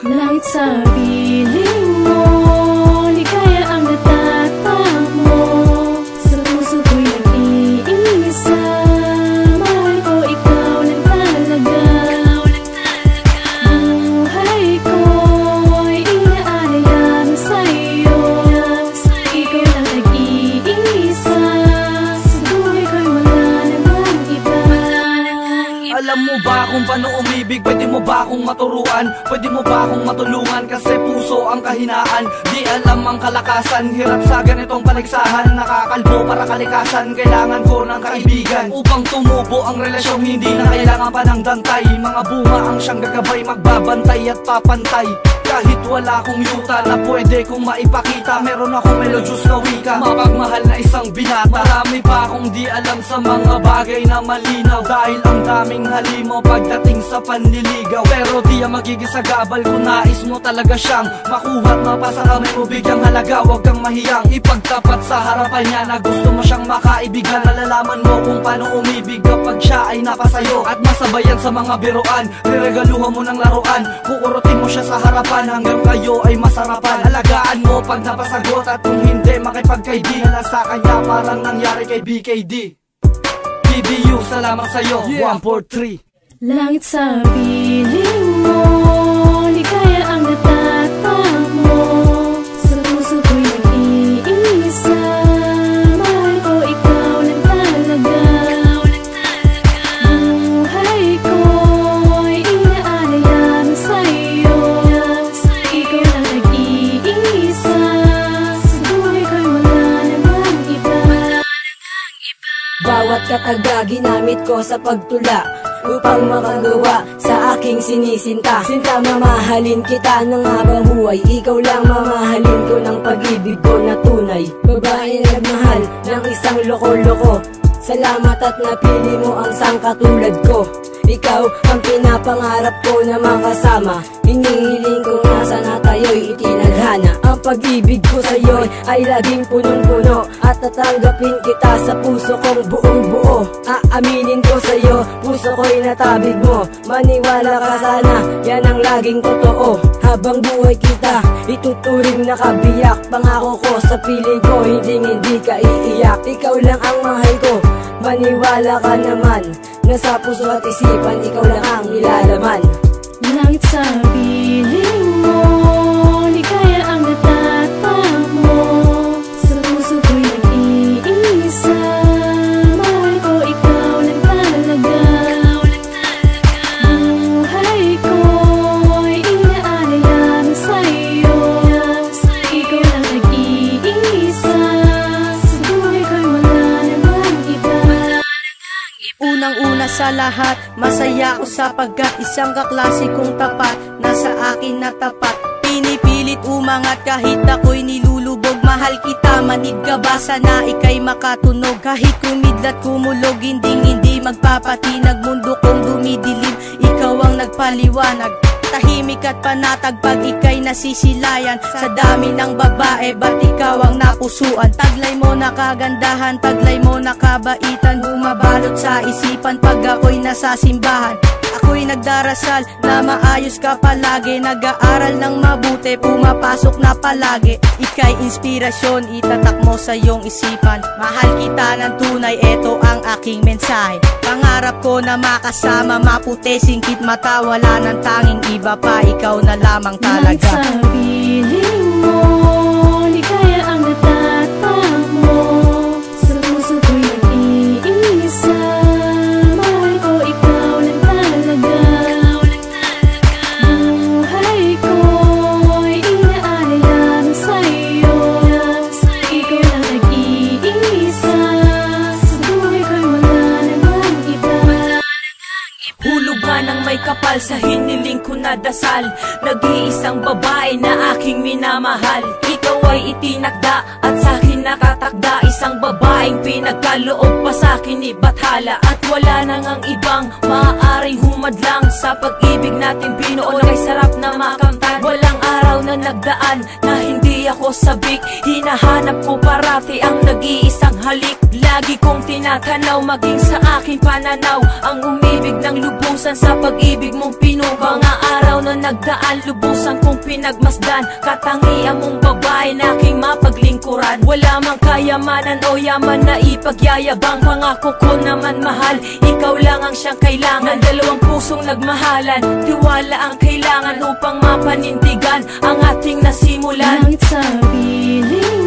Langit sa piling mo, ligaya ang natatamo. Sa puso ko'y nag-iisa, mahal ko ikaw lang talaga. Buhay ko'y inaalaya mo sa'yo, ikaw lang nag-iisa. Sa buhay ko'y wala namang iba. Alam mo ba kung paano umibig? Pwede mo ba akong maturuan? Pwede mo ba akong matulungan? Kasi puso ang kahinaan, di alam ang kalakasan. Hirap sa ganitong paligsahan, nakakalbo para kalikasan. Kailangan ko ng kaibigan upang tumubo ang relasyon, hindi na kailangan pa ng dantay. Mga bunga ang siyang gagabay, magbabantay at papantay. Kahit wala akong yuta na pwede kong maipakita, meron akong melodious na wika, mapagmahal na isang binata. Marami pa akong di alam sa mga bagay na malinaw, dahil ang daming halimo pagdating sa panliligaw. Pero di ang magigisagabal kung nais mo talaga siyang makuha at mapasa kamay mo, bigyang halaga, wag kang mahiyang ipagtapat sa harapan niya na gusto mo siyang makaibigan. Nalalaman mo kung paano umibig kapag siya ay napasayo, at masabayan sa mga biruan, riregaluhan mo ng laruan, kukurutin mo siya sa harapan hanggang kayo ay masarapan. Alagaan mo pag napasagot, at kung hindi makipagkaibigan na sa kanya, parang nangyari kay BKD. BBU, salamat sa'yo, 1, 4, 3. Langit sa piling mo, ligaya ang natatamo. Sa puso ko'y nag-iisa, mahal ko ikaw lang talaga. Buhay ko'y inaalaya mo sa'yo, ikaw lang nag-iisa. Sa buhay ko'y wala namang iba. Bawat kataga ginamit ko sa pagtula upang makagawa sa aking sinisinta. Sinta, mamahalin kita ng habang buhay, ikaw lang mamahalin ko ng pag-ibig ko na tunay. Babae na nagmahal ng isang loko-loko, salamat at napili mo ang sangkatulad ko. Ikaw ang pinapangarap ko na makasama, hinihiling ko nga sana tayo'y itinadhana. Ang pag-ibig ko sa'yo ay laging punong-puno, at tatanggapin kita sa puso kong buong-buo. Aaminin ko sa'yo, puso ko'y natabig mo, maniwala ka sana, yan ang laging totoo. Habang buhay kita, ituturing na kabiyak, pangako ko sa piling ko, hindi ka iiyak. Ikaw lang ang mahal ko, maniwala ka naman, nasa puso at isipan, ikaw lang ang nilalaman. Langit sa piling mo, ligaya ang natatamo. Sa puso ko'y nag-iisa, mahal ko ikaw lang talaga. Buhay ko'y inaalaya mo sa'yo, ikaw lang nag-iisa. Sa buhay ko'y wala namang iba. Unang-una sa lahat, masaya ako sapagkat isang kaklase kong tapat, nasa akin na tapat. Pinipilit umangat kahit ako'y nilulubog. Mahal kita, manid ka ba? Sana ika'y makatunog. Kahit kumidlat kumulog, hindi magpapatinag. Mundo kong dumidilim, ikaw ang nagpaliwanag. Tahimik at panatag pag ika'y nasisilayan. Sa dami ng babae, ba't ikaw ang napusuan? Taglay mo na kagandahan, taglay mo na kabaitan, bumabalot sa isipan pag ako'y nasa simbahan. Ako'y nagdarasal na maayos ka palagi, nag-aaral ng mabuti, pumapasok na palagi. Ika'y inspirasyon, itatak mo sa iyong isipan. Mahal kita ng tunay, eto ang aking mensahe. Pangarap ko na makasama, maputi, singkit mata, wala ng tanging iba pa, ikaw na lamang talaga. Langit sa piling mo, ligaya ang natatamo. Sa puso ko'y nag-iisa, mahal ko ikaw lang talaga. Buhay ko'y inaalaya mo sa'yo, ikaw lang nag-iisa. Sa buhay ko'y wala namang iba. Hulog nga ng may kapal sa hiniling ko na dasal, nag-iisang babae na aking minamahal. Ikaw ay itinakda wala at sa'kin nakatakda. Isang babaeng pinagkaloob pa sa'kin ni Bathala. At wala nang ang ibang maaaring humadlang sa pag-ibig natin binuo na kay sarap na makamtan. Walang araw na nagdaan na hindi ako sabik. Hinahanap ko parati ang nag-iisang halik. Lagi kong tinatanaw maging sa aking pananaw ang umibig ng lubusan sa pag-ibig mong pinukaw. Mga araw na nagdaan lubusan kong pinagmasdan. Katangian mong babae na aking mapaglingkuran. Wala mang kayamanan o yaman na ipagyayabang. Pangako ko naman mahal, ikaw lang ang siyang kailangan. Dalawang pusong nagmahalan, tiwala ang kailangan upang mapanindigan ang ating nasimulan. Langit sa piling